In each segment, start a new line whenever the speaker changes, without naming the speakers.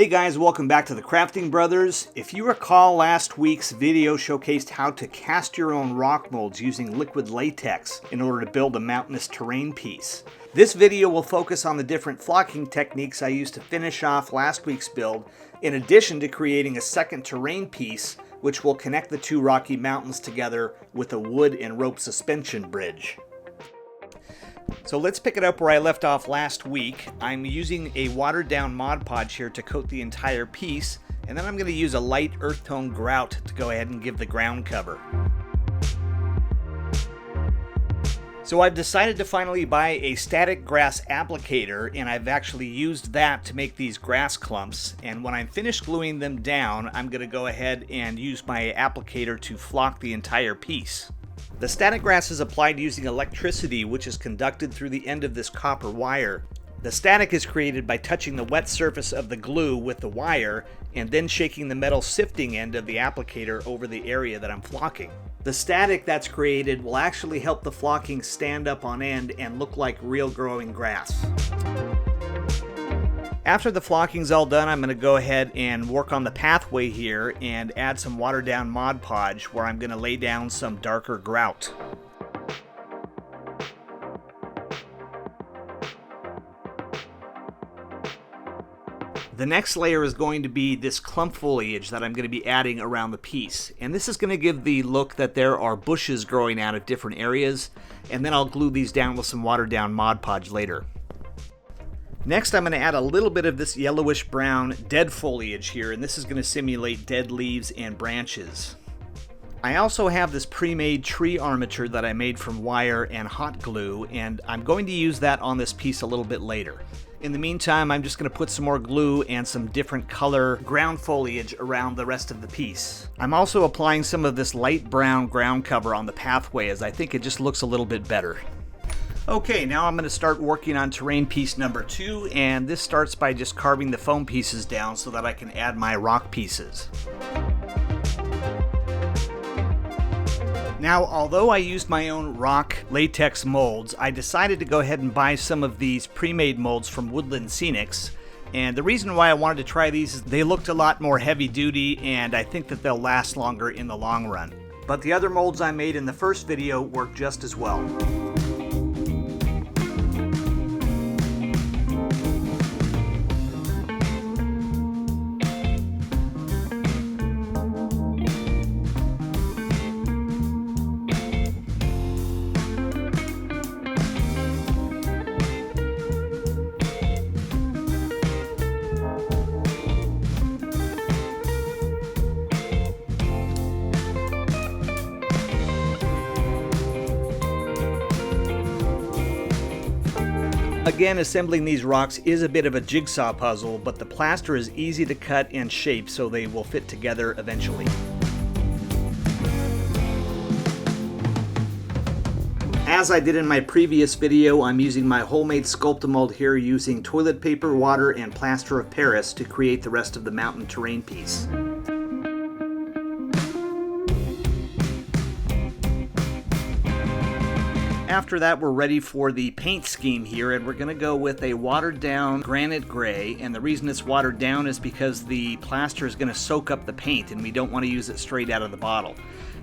Hey guys, welcome back to the Crafting Brothers. If you recall, last week's video showcased how to cast your own rock molds using liquid latex in order to build a mountainous terrain piece. This video will focus on the different flocking techniques I used to finish off last week's build, in addition to creating a second terrain piece which will connect the two rocky mountains together with a wood and rope suspension bridge. So let's pick it up where I left off last week. I'm using a watered down Mod Podge here to coat the entire piece, and then I'm going to use a light earth tone grout to go ahead and give the ground cover. So I've decided to finally buy a static grass applicator, and I've actually used that to make these grass clumps, and when I'm finished gluing them down, I'm going to go ahead and use my applicator to flock the entire piece. The static grass is applied using electricity, which is conducted through the end of this copper wire. The static is created by touching the wet surface of the glue with the wire and then shaking the metal sifting end of the applicator over the area that I'm flocking. The static that's created will actually help the flocking stand up on end and look like real growing grass. After the flocking's all done, I'm going to go ahead and work on the pathway here and add some watered down Mod Podge where I'm going to lay down some darker grout. The next layer is going to be this clump foliage that I'm going to be adding around the piece. And this is going to give the look that there are bushes growing out of different areas, and then I'll glue these down with some watered down Mod Podge later. Next, I'm going to add a little bit of this yellowish brown dead foliage here, and this is going to simulate dead leaves and branches. I also have this pre-made tree armature that I made from wire and hot glue, and I'm going to use that on this piece a little bit later. In the meantime, I'm just going to put some more glue and some different color ground foliage around the rest of the piece. I'm also applying some of this light brown ground cover on the pathway, as I think it just looks a little bit better. Okay, now I'm going to start working on terrain piece number 2, and this starts by just carving the foam pieces down so that I can add my rock pieces. Now, although I used my own rock latex molds, I decided to go ahead and buy some of these pre-made molds from Woodland Scenics. And the reason why I wanted to try these is they looked a lot more heavy duty, and I think that they'll last longer in the long run. But the other molds I made in the first video work just as well. Again, assembling these rocks is a bit of a jigsaw puzzle, but the plaster is easy to cut and shape so they will fit together eventually. As I did in my previous video, I'm using my homemade Sculptamold here using toilet paper, water, and plaster of Paris to create the rest of the mountain terrain piece. After that, we're ready for the paint scheme here, and we're going to go with a watered down granite gray, and the reason it's watered down is because the plaster is going to soak up the paint and we don't want to use it straight out of the bottle.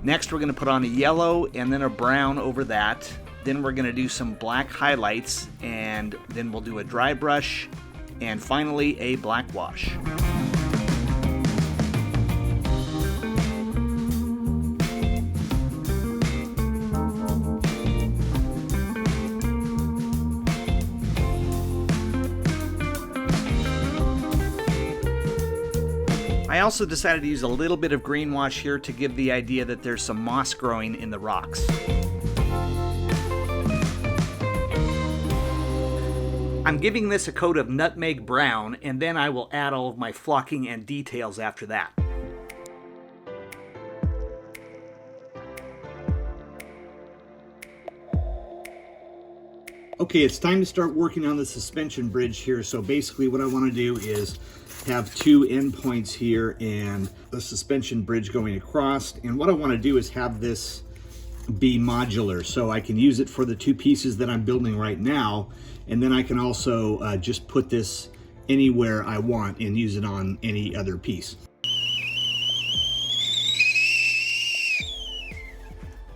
Next, we're going to put on a yellow and then a brown over that. Then we're going to do some black highlights, and then we'll do a dry brush, and finally a black wash. I also decided to use a little bit of green wash here to give the idea that there's some moss growing in the rocks. I'm giving this a coat of nutmeg brown, and then I will add all of my flocking and details after that. Okay, it's time to start working on the suspension bridge here. So basically what I want to do is have two endpoints here and the suspension bridge going across. And what I want to do is have this be modular, so I can use it for the two pieces that I'm building right now. And then I can also just put this anywhere I want and use it on any other piece.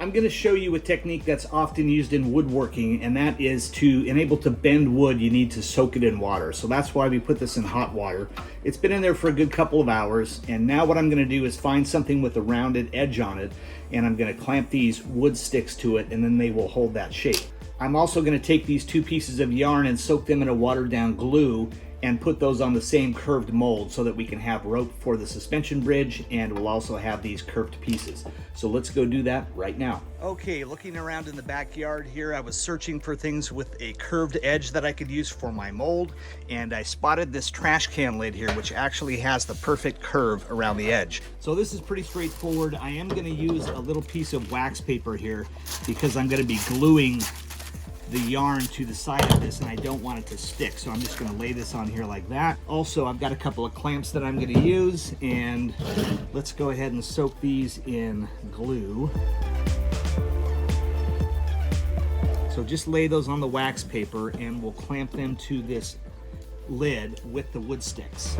I'm going to show you a technique that's often used in woodworking, and that is to enable to bend wood, you need to soak it in water. So that's why we put this in hot water. It's been in there for a good couple of hours, and now what I'm going to do is find something with a rounded edge on it, and I'm going to clamp these wood sticks to it, and then they will hold that shape. I'm also going to take these 2 pieces of yarn and soak them in a watered down glue and put those on the same curved mold so that we can have rope for the suspension bridge, and we'll also have these curved pieces. So let's go do that right now. Okay, looking around in the backyard here, I was searching for things with a curved edge that I could use for my mold, and I spotted this trash can lid here, which actually has the perfect curve around the edge. So this is pretty straightforward. I am going to use a little piece of wax paper here because I'm going to be gluing the yarn to the side of this, and I don't want it to stick, so I'm just going to lay this on here like that. Also, I've got a couple of clamps that I'm going to use, and let's go ahead and soak these in glue. So just lay those on the wax paper and we'll clamp them to this lid with the wood sticks.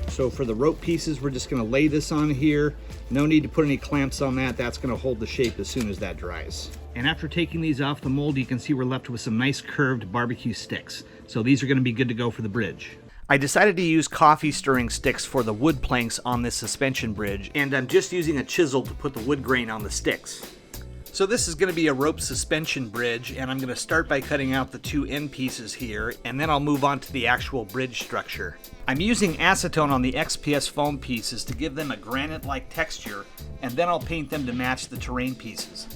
So for the rope pieces, we're just going to lay this on here. No need to put any clamps on that. That's going to hold the shape as soon as that dries. And after taking these off the mold, you can see we're left with some nice curved barbecue sticks. So these are going to be good to go for the bridge. I decided to use coffee stirring sticks for the wood planks on this suspension bridge, and I'm just using a chisel to put the wood grain on the sticks. So this is going to be a rope suspension bridge, and I'm going to start by cutting out the 2 end pieces here, and then I'll move on to the actual bridge structure. I'm using acetone on the XPS foam pieces to give them a granite-like texture, and then I'll paint them to match the terrain pieces.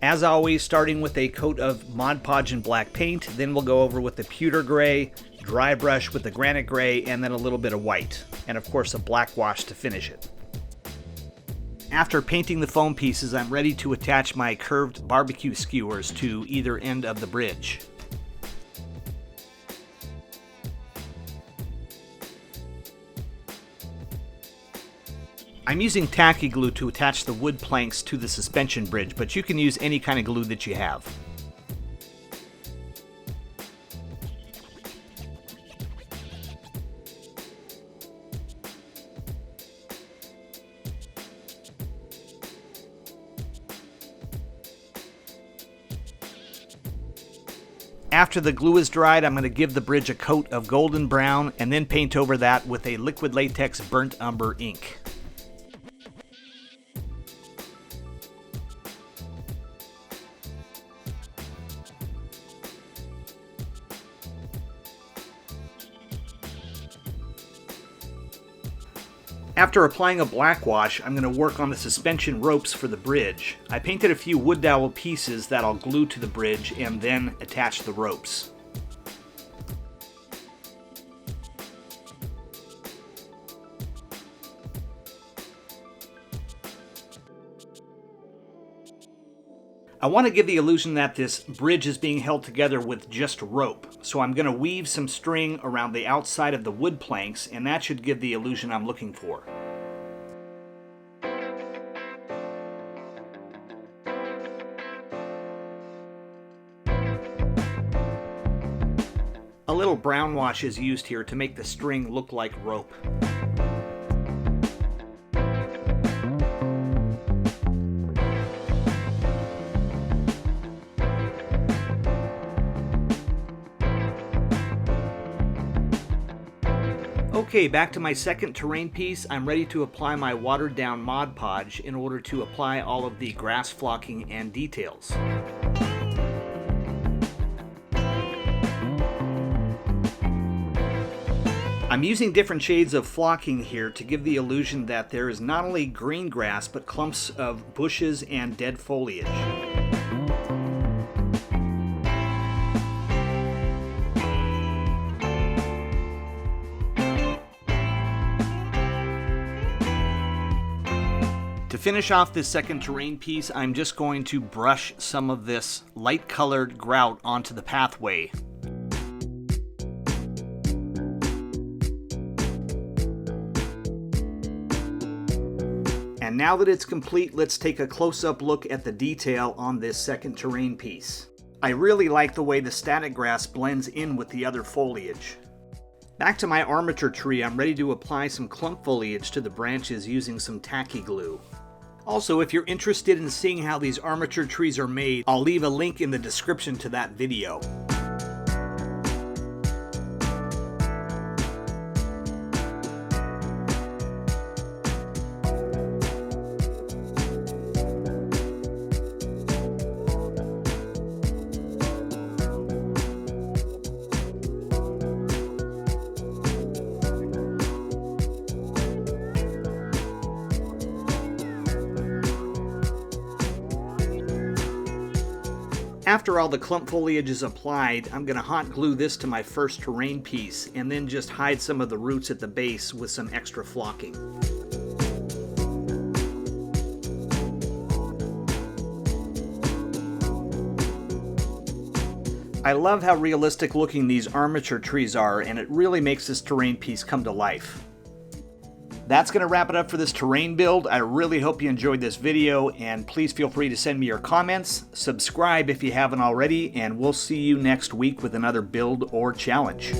As always, starting with a coat of Mod Podge and black paint, then we'll go over with the pewter gray, dry brush with the granite gray, and then a little bit of white, and of course a black wash to finish it. After painting the foam pieces, I'm ready to attach my curved barbecue skewers to either end of the bridge. I'm using tacky glue to attach the wood planks to the suspension bridge, but you can use any kind of glue that you have. After the glue is dried, I'm going to give the bridge a coat of golden brown and then paint over that with a liquid latex burnt umber ink. After applying a black wash, I'm going to work on the suspension ropes for the bridge. I painted a few wood dowel pieces that I'll glue to the bridge and then attach the ropes. I want to give the illusion that this bridge is being held together with just rope, so I'm going to weave some string around the outside of the wood planks, and that should give the illusion I'm looking for. A little brown wash is used here to make the string look like rope. Okay, back to my second terrain piece. I'm ready to apply my watered down Mod Podge in order to apply all of the grass flocking and details. I'm using different shades of flocking here to give the illusion that there is not only green grass but clumps of bushes and dead foliage. To finish off this second terrain piece, I'm just going to brush some of this light colored grout onto the pathway. And now that it's complete, let's take a close-up look at the detail on this second terrain piece. I really like the way the static grass blends in with the other foliage. Back to my armature tree, I'm ready to apply some clump foliage to the branches using some tacky glue. Also, if you're interested in seeing how these armature trees are made, I'll leave a link in the description to that video. After all the clump foliage is applied, I'm going to hot glue this to my first terrain piece and then just hide some of the roots at the base with some extra flocking. I love how realistic looking these armature trees are, and it really makes this terrain piece come to life. That's going to wrap it up for this terrain build. I really hope you enjoyed this video, and please feel free to send me your comments, subscribe if you haven't already, and we'll see you next week with another build or challenge.